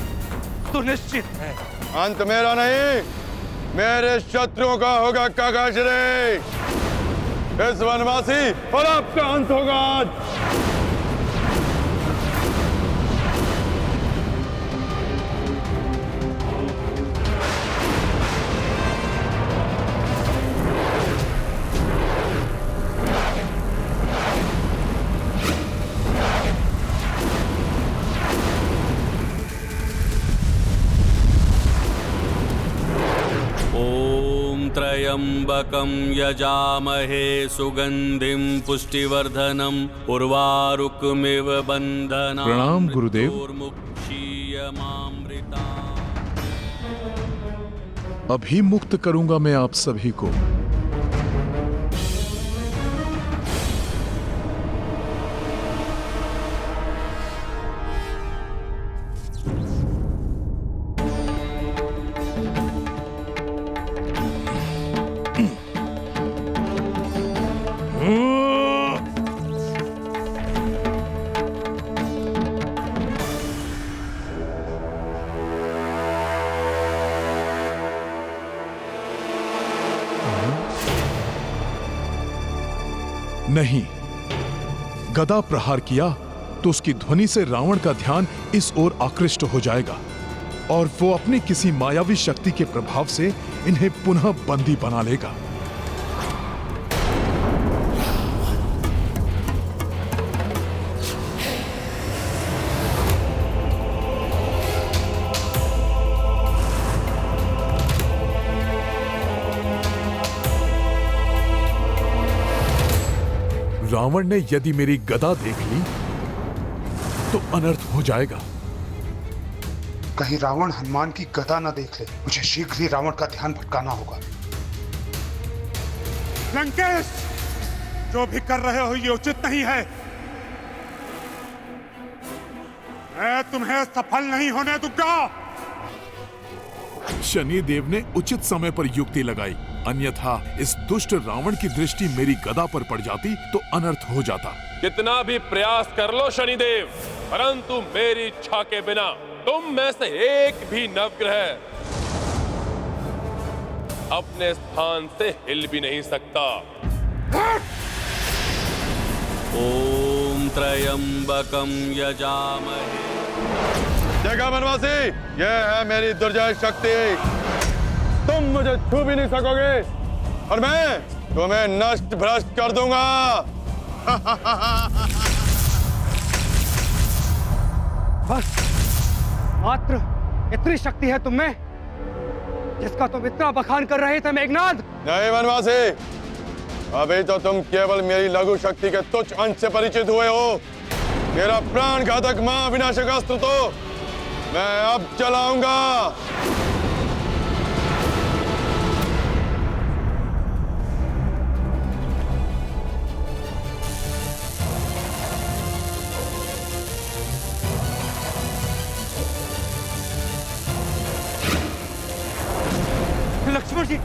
सुनिश्चित है। अंत मेरा नहीं, मेरे शत्रुओं का होगा काकाश्री। इस वनवासी और आपका अंत होगा आज। त्र्यंबकं यजामहे सुगंधिं पुष्टिवर्धनम् उर्वारुकमिव बन्धनान् प्रणाम गुरुदेव। अभी मुक्त करूंगा मैं आप सभी को। नहीं, गदा प्रहार किया तो उसकी ध्वनि से रावण का ध्यान इस ओर आकृष्ट हो जाएगा और वो अपनी किसी मायावी शक्ति के प्रभाव से इन्हें पुनः बंदी बना लेगा। रावण ने यदि मेरी गदा देख ली तो अनर्थ हो जाएगा। कहीं रावण हनुमान की गदा न देख ले। मुझे शीघ्र ही रावण का ध्यान भटकाना होगा। लंकेश, जो भी कर रहे हो ये उचित नहीं है। मैं तुम्हें सफल नहीं होने दूंगा। शनि देव ने उचित समय पर युक्ति लगाई, अन्यथा इस दुष्ट रावण की दृष्टि मेरी गदा पर पड़ जाती तो अनर्थ हो जाता। कितना भी प्रयास कर लो शनिदेव, परंतु मेरी इच्छा के बिना तुम में से एक भी नवग्रह अपने स्थान से हिल भी नहीं सकता। ओम त्र्यंबकं यजामहे। देखा वनवासी, यह है मेरी दुर्जय शक्ति। तुम मुझे छू भी नहीं सकोगे और मैं तुम्हें नष्ट भ्रष्ट कर दूंगा। बस मात्र इतनी शक्ति है तुम में जिसका तुम इतना बखान कर रहे थे मेघनाद? नहीं वनवासी, अभी तो तुम केवल मेरी लघु शक्ति के तुच्छ अंश से परिचित हुए हो। मेरा प्राण घातक महाविनाशक अस्त्र तो मैं अब चलाऊंगा। लक्ष्मण जी,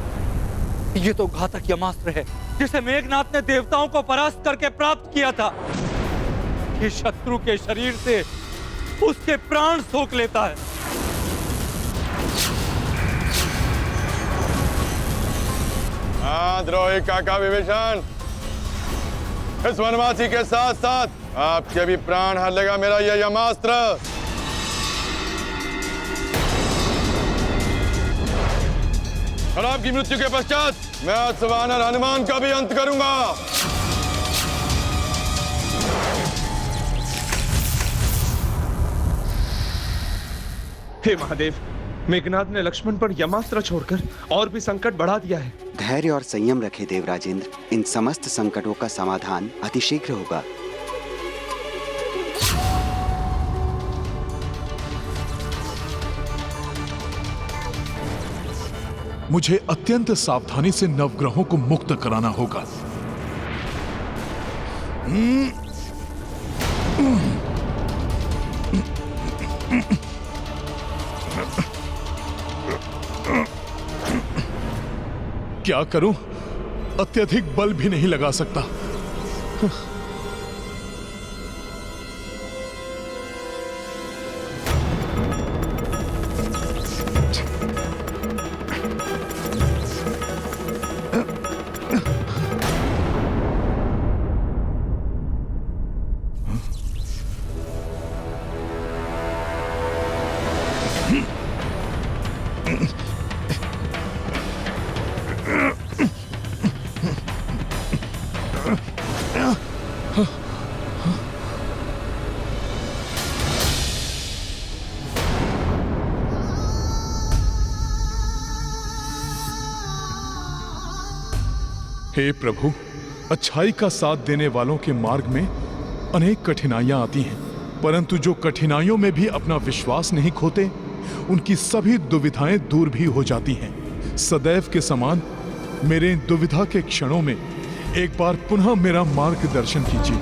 ये तो घातक यमास्त्र है जिसे मेघनाथ ने देवताओं को परास्त करके प्राप्त किया था। ये शत्रु के शरीर से उसके प्राण सोख लेता है। हाँ द्रोही काका विभीषण, इस वनवासी के साथ साथ आपके भी प्राण हर लेगा मेरा यह यमास्त्र। और आपकी मृत्यु के पश्चात मैं वानर हनुमान का भी अंत करूंगा। हे महादेव, मेघनाद ने लक्ष्मण पर यमास्त्र छोड़कर और भी संकट बढ़ा दिया है। धैर्य और संयम रखें देवराजेंद्र, इन समस्त संकटों का समाधान अतिशीघ्र होगा। मुझे अत्यंत सावधानी से नवग्रहों को मुक्त कराना होगा। क्या करूं? अत्यधिक बल भी नहीं लगा सकता। हे प्रभु, अच्छाई का साथ देने वालों के मार्ग में अनेक कठिनाइयां आती हैं, परंतु जो कठिनाइयों में भी अपना विश्वास नहीं खोते, उनकी सभी दुविधाएं दूर भी हो जाती हैं। सदैव के समान मेरे दुविधा के क्षणों में एक बार पुनः मेरा मार्गदर्शन कीजिए।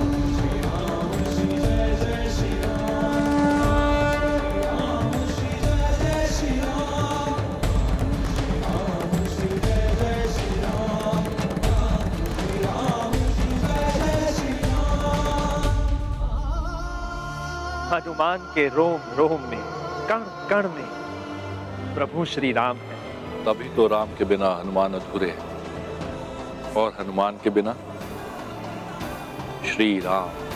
हनुमान के रोम रोम में, कण कण में प्रभु श्री राम है। तभी तो राम के बिना हनुमान अधूरे हैं, और हनुमान के बिना श्री राम।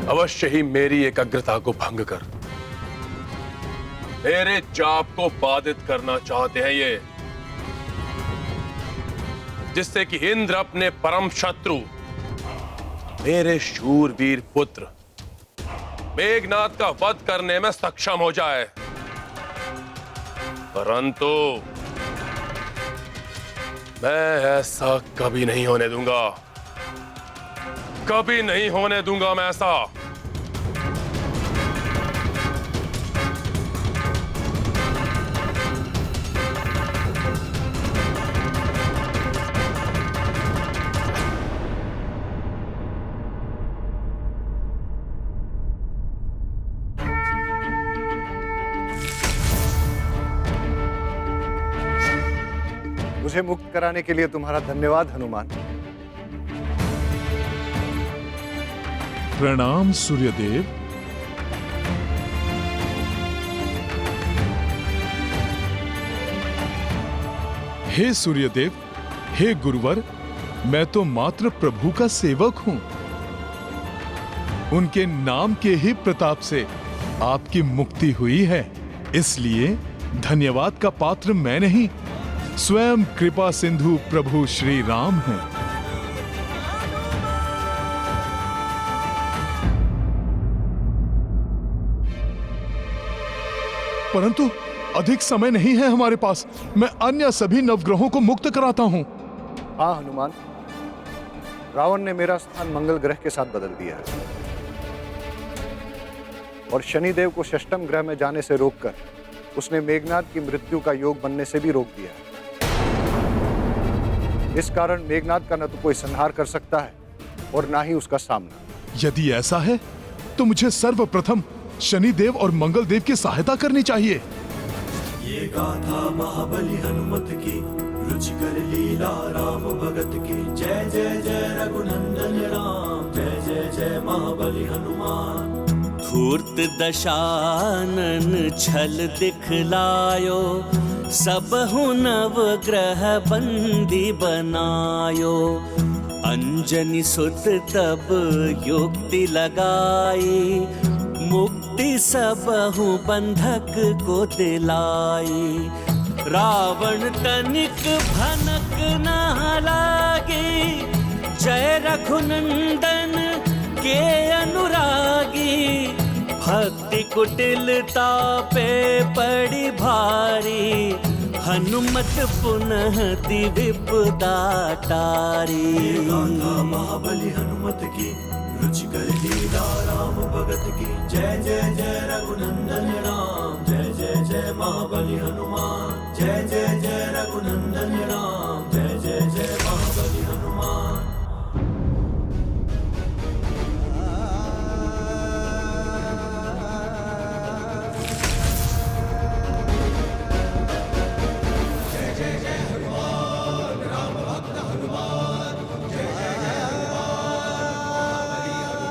अवश्य ही मेरी एकाग्रता को भंग कर मेरे जाप को बाधित करना चाहते हैं ये, जिससे कि इंद्र अपने परम शत्रु मेरे शूरवीर पुत्र मेघनाद का वध करने में सक्षम हो जाए। परंतु मैं ऐसा कभी नहीं होने दूंगा, कभी नहीं होने दूंगा मैं ऐसा। मुझे मुक्त कराने के लिए तुम्हारा धन्यवाद हनुमान। प्रणाम सूर्यदेव। हे सूर्यदेव, हे गुरुवर, मैं तो मात्र प्रभु का सेवक हूं। उनके नाम के ही प्रताप से आपकी मुक्ति हुई है, इसलिए धन्यवाद का पात्र मैं नहीं, स्वयं कृपा सिंधु प्रभु श्री राम हैं। परंतु अधिक समय नहीं है हमारे पास, मैं अन्य सभी नवग्रहों को मुक्त कराता हूं। हाँ हनुमान, रावण ने मेरा स्थान मंगल ग्रह के साथ बदल दिया है और शनिदेव को षष्ठम ग्रह में जाने से रोककर उसने मेघनाद की मृत्यु का योग बनने से भी रोक दिया है। इस कारण मेघनाद का न तो कोई संहार कर सकता है और ना ही उसका सामना। यदि ऐसा है तो मुझे सर्वप्रथम शनिदेव और मंगल देव की सहायता करनी चाहिए। ये गाथा महाबली हनुमत की, रुचिकर लीला राम भगत की। जय जय जय रघुनंदन राम, जय जय जय महाबली हनुमान। धूर्त दशानन छल दिखलायो, सबहु नवग्रह बंदी बनायो। अंजनी सुत तब युक्ति लगाई, मुक्ति सबहु बंधक को दिलाई। रावण तनिक भनक न लागी, जय रघुनंदन के अनुरागी। भक्ति कुटिलता पे पड़ी भारी, हनुमत पुनः दिविपदा टारी। महाबली हनुमत की, रुचिकर लीला राम भगत की। जय जय जय रघुनंदन राम, जय जय जय महाबली हनुमान। जय जय जय रघुनंदन राम, जय जय जय महाबली हनुमान।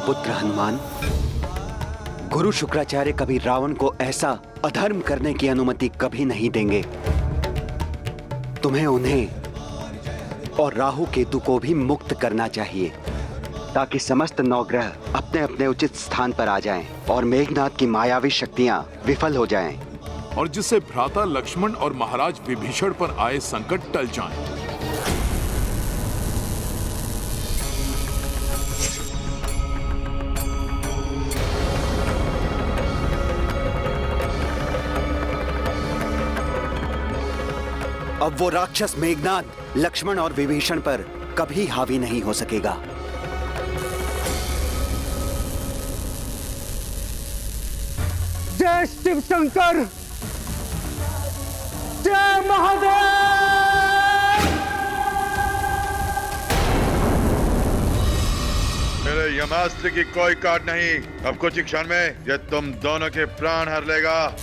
पुत्र हनुमान, गुरु शुक्राचार्य कभी रावण को ऐसा अधर्म करने की अनुमति कभी नहीं देंगे। तुम्हें उन्हें और राहु केतु को भी मुक्त करना चाहिए ताकि समस्त नवग्रह अपने अपने उचित स्थान पर आ जाएं और मेघनाद की मायावी शक्तियां विफल हो जाएं। और जिससे भ्राता लक्ष्मण और महाराज विभीषण पर आए संकट टल जाएं। अब वो राक्षस मेघनाद लक्ष्मण और विभीषण पर कभी हावी नहीं हो सकेगा। जय शिव शंकर, जय महादेव। मेरे यमास्त्र की कोई काट नहीं। अब कुछ ही क्षण में ये तुम दोनों के प्राण हर लेगा।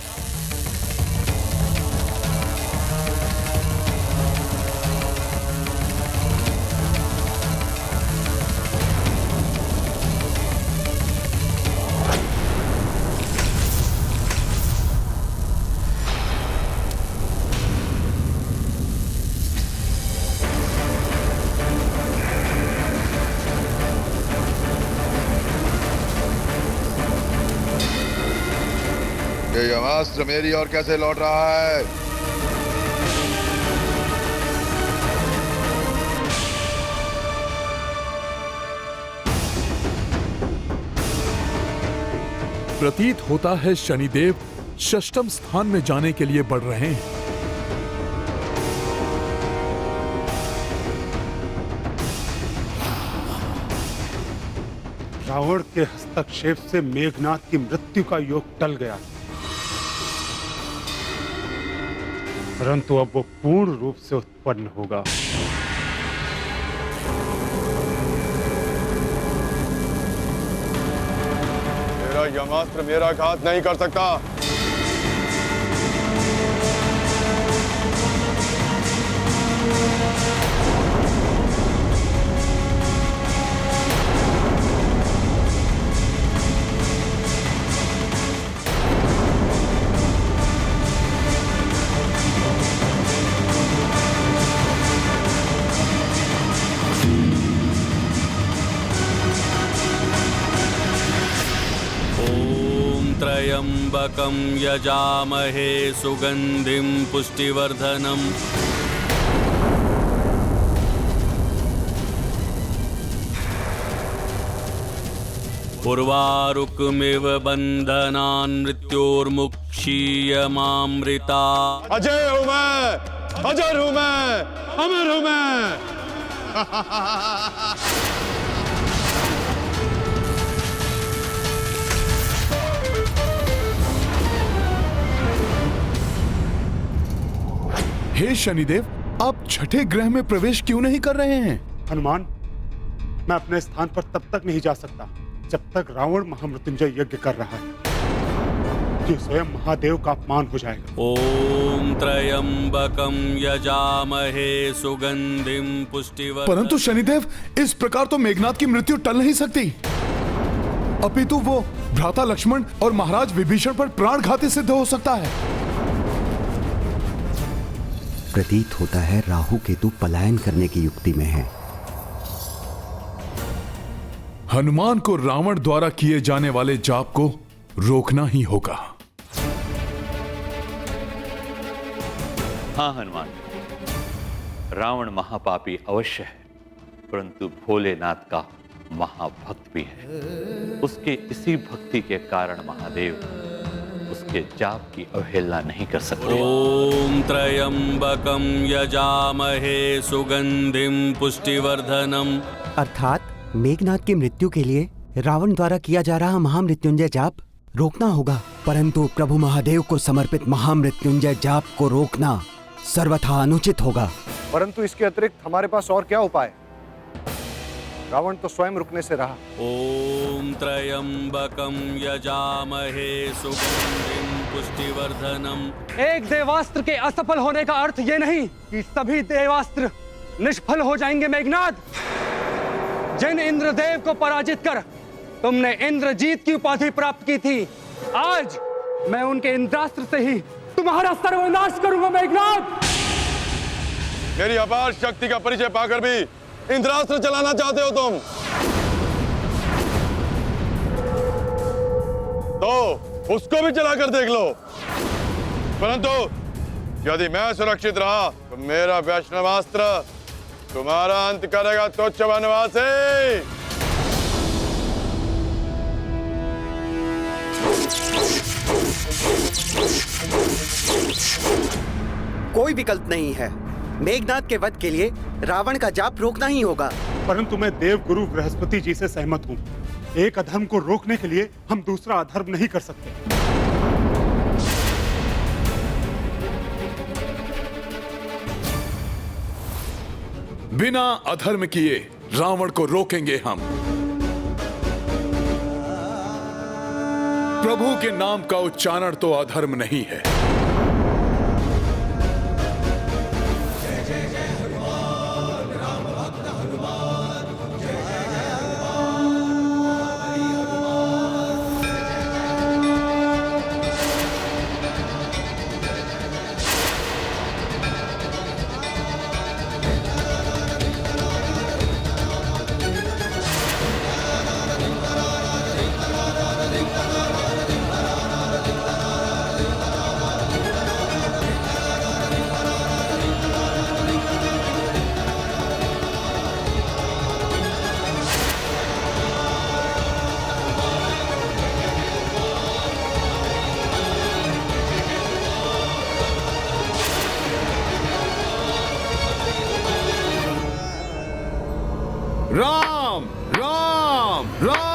ये यमास्त्र मेरी ओर कैसे लौट रहा है? प्रतीत होता है शनिदेव षष्ठम स्थान में जाने के लिए बढ़ रहे हैं। रावण के हस्तक्षेप से मेघनाद की मृत्यु का योग टल गया, परंतु अब वो पूर्ण रूप से उत्पन्न होगा। मेरा यमास्त्र मेरा घात नहीं कर सकता। त्र्यंबकं यजामहे सुगंधिं पुष्टिवर्धनम् उर्वारुकमिव बंधनान् मृत्योर्मुक्षीयमामृता। अजय हूं मैं, अजर हूं मैं, अमर हूं मैं। हे शनिदेव, आप छठे ग्रह में प्रवेश क्यों नहीं कर रहे हैं? हनुमान, मैं अपने स्थान पर तब तक नहीं जा सकता जब तक रावण महामृत्युंजय यज्ञ कर रहा है। ये स्वयं महादेव का अपमान हो जाएगा। ओम त्र्यंबकं यजामहे सुगंधिं पुष्टिवर्धनम्। परंतु शनिदेव, इस प्रकार तो मेघनाद की मृत्यु टल नहीं सकती। अपितु वो भ्राता लक्ष्मण और महाराज विभीषण पर प्राणघाती सिद्ध हो सकता है। प्रतीत होता है राहु केतु पलायन करने की युक्ति में है। हनुमान को रावण द्वारा किए जाने वाले जाप को रोकना ही होगा। हाँ हनुमान, रावण महापापी अवश्य है, परंतु भोलेनाथ का महाभक्त भी है। उसके इसी भक्ति के कारण महादेव उसके जाप की अवहेलना नहीं कर सकते। ओम त्र्यंबकं यजामहे सुगंधिं पुष्टिवर्धनम्। अर्थात मेघनाद की मृत्यु के लिए रावण द्वारा किया जा रहा महामृत्युंजय जाप रोकना होगा, परंतु प्रभु महादेव को समर्पित महामृत्युंजय जाप को रोकना सर्वथा अनुचित होगा। परंतु इसके अतिरिक्त हमारे पास और क्या उपाय? रावण तो स्वयं रुकने से रहा। ओम त्र्यंबकं यजामहे सुगंधिं पुष्टिवर्धनम्। एक देवास्त्र के असफल होने का अर्थ ये नहीं कि सभी देवास्त्र निष्फल हो जाएंगे। मेघनाद, जिन इंद्रदेव को पराजित कर तुमने इंद्रजीत की उपाधि प्राप्त की थी। आज मैं उनके इंद्रास्त्र से ही तुम्हारा सर्वनाश करूंगा मेघनाथ। मेरी अपार शक्ति का परिचय पाकर भी इंद्रास्त्र चलाना चाहते हो तुम? तो उसको भी चलाकर देख लो। परंतु यदि मैं सुरक्षित रहा तो मेरा वैष्णवास्त्र तुम्हारा अंत करेगा तुच्छ वनवासी। कोई विकल्प नहीं है। मेघनाथ के वध के लिए रावण का जाप रोकना ही होगा। परंतु मैं देव गुरु बृहस्पति जी से सहमत हूँ। एक अधर्म को रोकने के लिए हम दूसरा अधर्म नहीं कर सकते। बिना अधर्म किए रावण को रोकेंगे हम। प्रभु के नाम का उच्चारण तो अधर्म नहीं है। राम राम राम।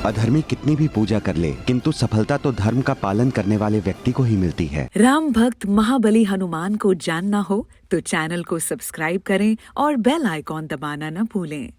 अधर्मी कितनी भी पूजा कर ले, किंतु सफलता तो धर्म का पालन करने वाले व्यक्ति को ही मिलती है। राम भक्त महाबली हनुमान को जानना हो तो चैनल को सब्सक्राइब करें और बेल आइकॉन दबाना न भूलें।